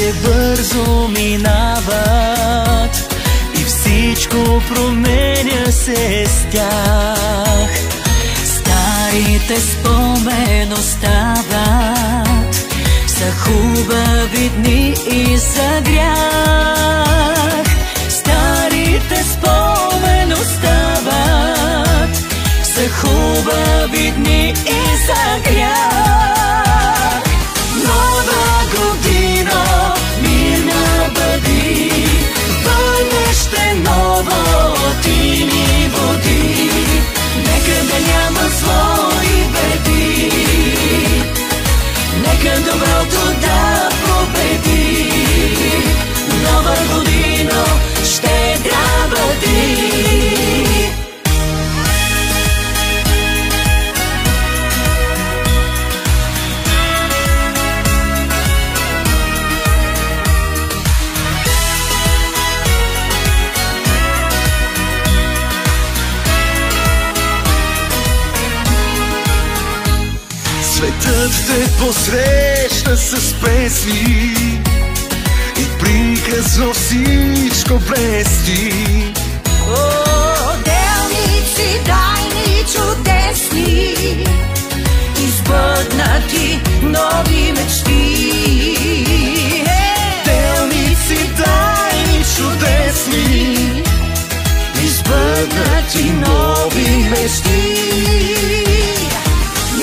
Годините бързо минават и всичко променя се с тях. Старите спомени остават, са хубави дни и за грях. Старите спомени остават, са хубави дни и за грях. Нова година, мирна бъди, бъдеще ново ти ни води. Нека да няма зло и беди, нека доброто да победи. Нова година, щедра бъди. Светът те посреща с песни и приказно всичко блести. Делници тайни чудесни, избъднати нови мечти. Делници тайни чудесни, избъднати нови мечти.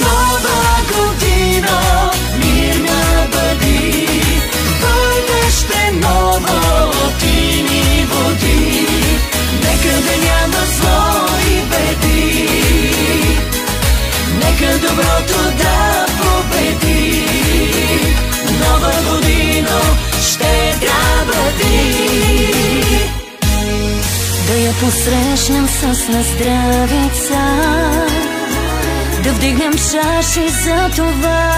Нова година, мирна бъди, бъдеще ново ти ни води. Нека да няма зло и беди, нека доброто да победи. Нова година, щедра бъди. Да я посрещнем с наздравица, да вдигнем чаши за това,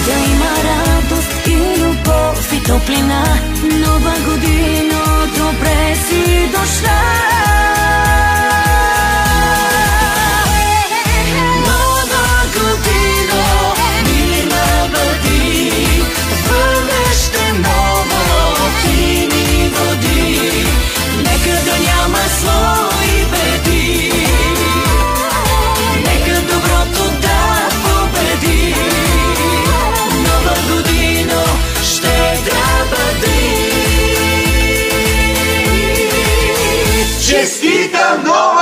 да има радост и любов и топлина. Нова година, добре си дошла. Нова година, мирна бъди, бъдеще ново ти ни води. Нека да няма зло и беди, нека доброто да победи. Нова година, щедра бъди. честита нова!